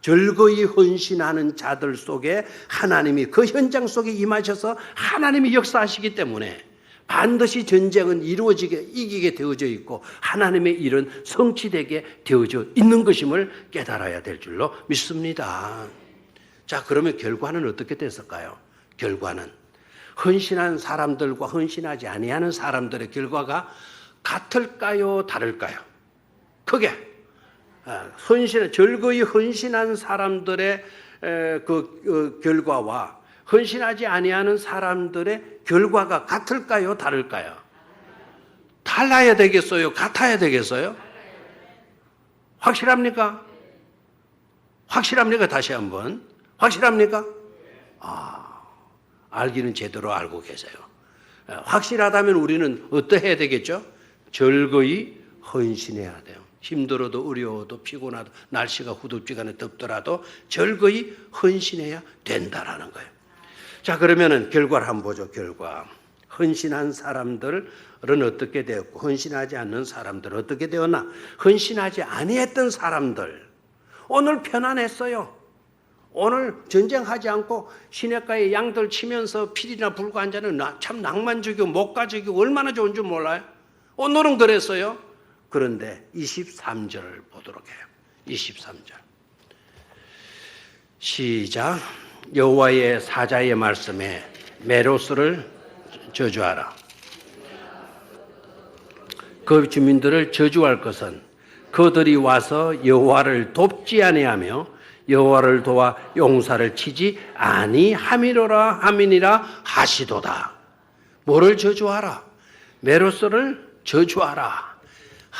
즐거이 헌신하는 자들 속에 하나님이 그 현장 속에 임하셔서 하나님이 역사하시기 때문에 반드시 전쟁은 이기게 되어져 있고 하나님의 일은 성취되게 되어져 있는 것임을 깨달아야 될 줄로 믿습니다. 자, 그러면 결과는 어떻게 됐을까요? 결과는 헌신한 사람들과 헌신하지 아니하는 사람들의 결과가 같을까요? 다를까요? 크게 즐거이 헌신한 사람들의 그 결과와 헌신하지 아니하는 사람들의 결과가 같을까요? 다를까요? 달라야 되겠어요? 같아야 되겠어요? 확실합니까? 확실합니까? 다시 한번. 확실합니까? 알기는 제대로 알고 계세요. 확실하다면 우리는 어떠해야 되겠죠? 즐거이 헌신해야 돼요. 힘들어도 어려워도 피곤하도 날씨가 후덥지근해 덥더라도 즐거이 헌신해야 된다라는 거예요. 자, 그러면은 결과를 한번 보죠. 결과. 헌신한 사람들은 어떻게 되었고 헌신하지 않는 사람들은 어떻게 되었나? 헌신하지 아니했던 사람들 오늘 편안했어요. 오늘 전쟁하지 않고 시냇가에 양들 치면서 필이나 불과 앉아는 참 낭만적이고 목가적이고 얼마나 좋은 줄 몰라요? 오늘은 그랬어요. 그런데 23절을 보도록 해요. 23절. 시작. 여호와의 사자의 말씀에 메로스를 저주하라. 그 주민들을 저주할 것은 그들이 와서 여호와를 돕지 아니하며 여호와를 도와 용사를 치지 아니함이로라 함이니라 하시도다. 뭐를 저주하라? 메로스를 저주하라.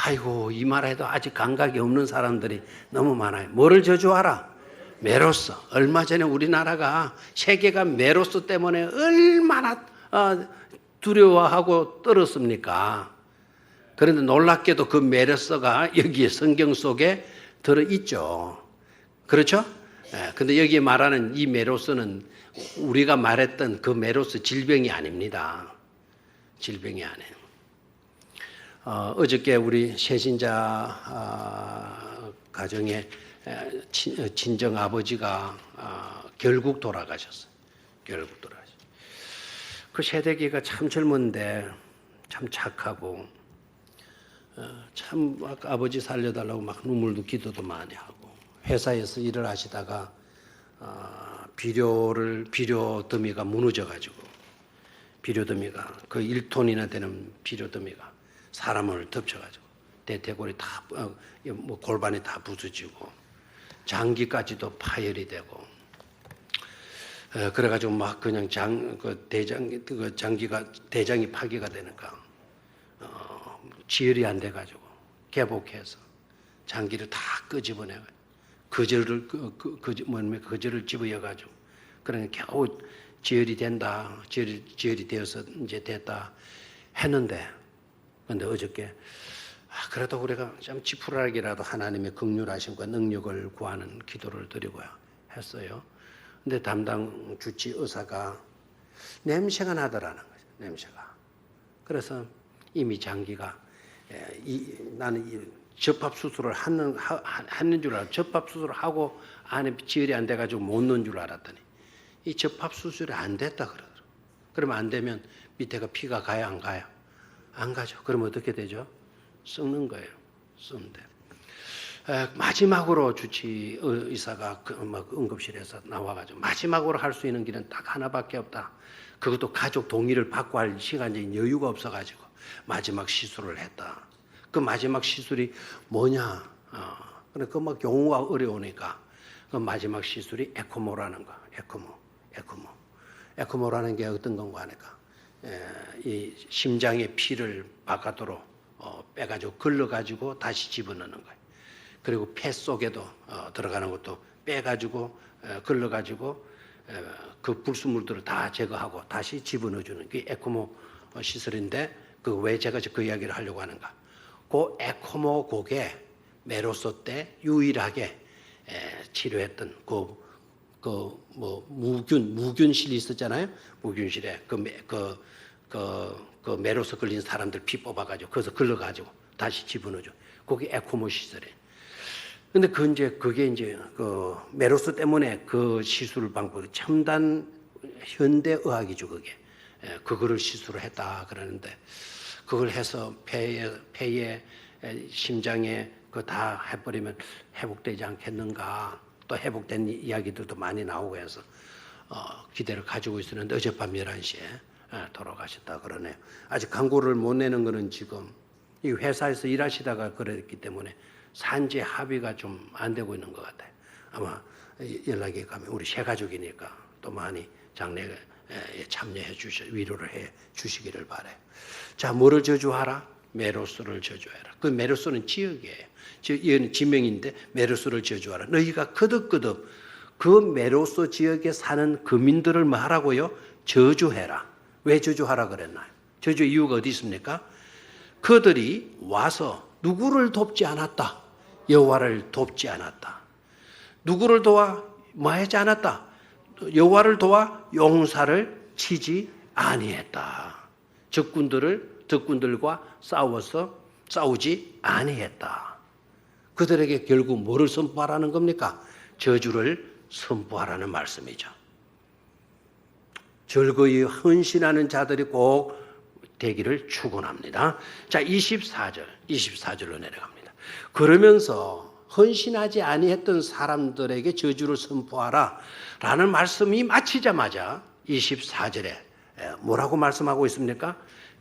아이고, 이 말에도 아직 감각이 없는 사람들이 너무 많아요. 뭐를 저주하라? 메로스. 얼마 전에 우리나라가 세계가 메로스 때문에 얼마나 두려워하고 떨었습니까? 그런데 놀랍게도 그 메로스가 여기에 성경 속에 들어있죠. 그렇죠? 근데 여기에 말하는 이 메로스는 우리가 말했던 그 메로스 질병이 아닙니다. 질병이 아니에요. 어저께 우리 새신자 가정에 친정 아버지가 결국 돌아가셨어요. 결국 돌아가셨어요. 그 세대기가 참 젊은데 참 착하고 참 아버지 살려달라고 막 눈물도 기도도 많이 하고 회사에서 일을 하시다가 비료 더미가 무너져가지고 비료 더미가 그 1톤이나 되는 비료 더미가 사람을 덮쳐가지고 대퇴골이 다 골반이 다 부서지고 장기까지도 파열이 되고 그래가지고 막 그냥 대장이 파괴가 되니까 지혈이 안 돼가지고 개복해서 장기를 다 끄집어내고 거절을 집어여가지고 그러니까 겨우 지혈이 된다, 지혈이 되어서 이제 됐다 했는데, 근데 어저께 그래도 우리가 좀 지푸라기라도 하나님의 긍휼하심과 능력을 구하는 기도를 드리고요 했어요. 근데 담당 주치 의사가 냄새가 나더라는 거죠. 냄새가. 그래서 이미 장기가 나는 접합 수술을 하는 줄 알았고 접합 수술을 하고 안에 지혈이 안 돼가지고 못 넣은 줄 알았더니 이 접합 수술이 안 됐다 그러더라고요. 그러면 안 되면 밑에가 피가 가요, 안 가요? 안 가죠. 그러면 어떻게 되죠? 썩는 거예요. 썩는데. 마지막으로 주치 의사가 응급실에서 나와가지고 마지막으로 할 수 있는 길은 딱 하나밖에 없다. 그것도 가족 동의를 받고 할 시간적인 여유가 없어가지고 마지막 시술을 했다. 그 마지막 시술이 뭐냐? 그러니까 막 용어가 어려우니까 그 마지막 시술이 에코모라는 거. 에코모라는 게 어떤 건가 하니까 이 심장의 피를 바깥으로 빼가지고 걸러가지고 다시 집어넣는 거예요. 그리고 폐 속에도 들어가는 것도 빼가지고 걸러가지고 그 불순물들을 다 제거하고 다시 집어넣어주는 게 에코모 시설인데 그 왜 제가 그 이야기를 하려고 하는가? 그 에코모 곡에 메로스 때 유일하게 치료했던 무균실 있었잖아요. 무균실에 그 메로스 걸린 사람들 피 뽑아가지고 거기서 걸러가지고 다시 집어넣어줘. 거기 에코모 시설에 근데 그게 이제 그 메로스 때문에 그 시술 방법이 첨단 현대 의학이죠, 그게. 그거를 시술을 했다 그러는데 그걸 해서 폐에 심장에 그거 다 해버리면 회복되지 않겠는가. 또 회복된 이야기들도 많이 나오고 해서 기대를 가지고 있었는데 어젯밤 11시에 돌아가셨다 그러네요. 아직 광고를 못 내는 거는 지금 이 회사에서 일하시다가 그랬기 때문에 산재 합의가 좀 안 되고 있는 것 같아요. 아마 연락이 가면 우리 세 가족이니까 또 많이 장례에 참여해 위로를 해 주시기를 바라요. 자, 뭐를 저주하라? 메로스를 저주해라. 그 메로스는 지역이에요. 이건 지명인데 메로스를 저주하라. 너희가 거듭거듭 그 메로스 지역에 사는 거민들을 뭐 하라고요? 저주해라. 왜 저주하라 그랬나요? 저주 이유가 어디 있습니까? 그들이 와서 누구를 돕지 않았다. 여호와를 돕지 않았다. 누구를 도와 뭐 하지 않았다. 여호와를 도와 용사를 치지 아니했다. 적군들과 싸우지 아니했다. 그들에게 결국 뭐를 선포하라는 겁니까? 저주를 선포하라는 말씀이죠. 즐거이 헌신하는 자들이 꼭 되기를 축원합니다. 자, 24절로 내려갑니다. 그러면서 헌신하지 아니했던 사람들에게 저주를 선포하라 라는 말씀이 마치자마자 24절에 뭐라고 말씀하고 있습니까?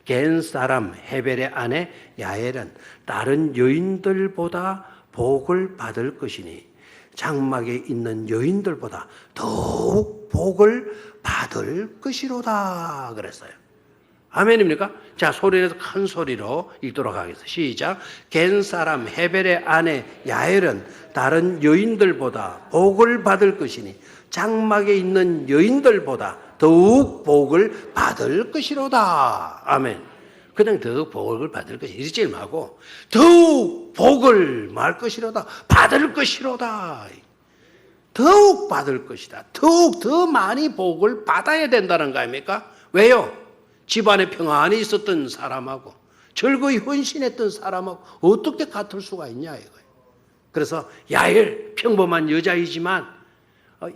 겐 사람 헤벨의 아내 야엘은 다른 여인들보다 복을 받을 것이니 장막에 있는 여인들보다 더욱 복을 받을 것이로다 그랬어요. 아멘입니까? 자, 소리내서 큰 소리로 읽도록 하겠습니다. 시작. 겐 사람 헤벨의 아내 야엘은 다른 여인들보다 복을 받을 것이니 장막에 있는 여인들보다 더욱 복을 받을 것이로다. 아멘. 그냥 더욱 복을 받을 것이 이러지 말고 더욱 복을 말 것이로다. 받을 것이로다. 더욱 받을 것이다. 더욱 더 많이 복을 받아야 된다는 거 아닙니까? 왜요? 집안에 평안이 있었던 사람하고 즐거이 헌신했던 사람하고 어떻게 같을 수가 있냐 이거예요. 그래서 야엘 평범한 여자이지만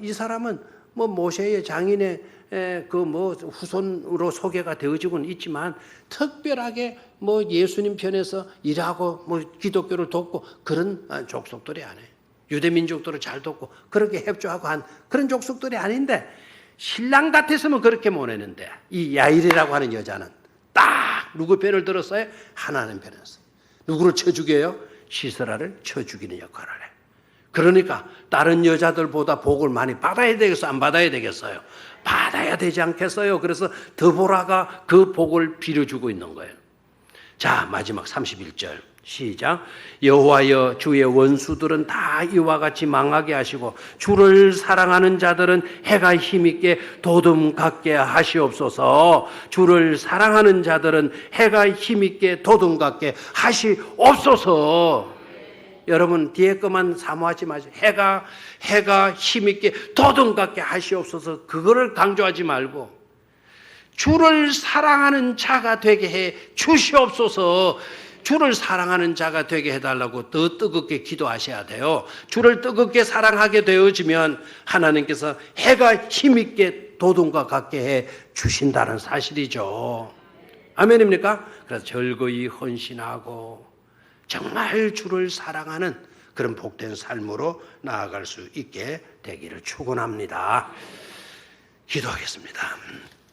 이 사람은 뭐 모세의 장인의 그 뭐 후손으로 소개가 되어지고는 있지만 특별하게 뭐 예수님 편에서 일하고 뭐 기독교를 돕고 그런 족속들이 아니에요. 유대 민족들을 잘 돕고 그렇게 협조하고 한 그런 족속들이 아닌데 신랑 같았으면 그렇게 못했는데 이 야일이라고 하는 여자는 딱 누구 편을 들었어요? 하나님 편에서. 누구를 쳐 죽여요? 시스라를 쳐 죽이는 역할을 해요. 그러니까 다른 여자들보다 복을 많이 받아야 되겠어요? 안 받아야 되겠어요? 받아야 되지 않겠어요? 그래서 드보라가 그 복을 빌어주고 있는 거예요. 자, 마지막 31절 시작. 여호와여 주의 원수들은 다 이와 같이 망하게 하시고 주를 사랑하는 자들은 해가 힘있게 도둠 같게 하시옵소서. 주를 사랑하는 자들은 해가 힘있게 도둠 같게 하시옵소서. 여러분 뒤에 것만 사모하지 마시고 해가 힘있게 도둠 같게 하시옵소서. 그거를 강조하지 말고 주를 사랑하는 자가 되게 해 주시옵소서. 주를 사랑하는 자가 되게 해달라고 더 뜨겁게 기도하셔야 돼요. 주를 뜨겁게 사랑하게 되어지면 하나님께서 해가 힘있게 도둠과 같게 해 주신다는 사실이죠. 아멘입니까? 그래서 즐거이 헌신하고 정말 주를 사랑하는 그런 복된 삶으로 나아갈 수 있게 되기를 축원합니다. 기도하겠습니다.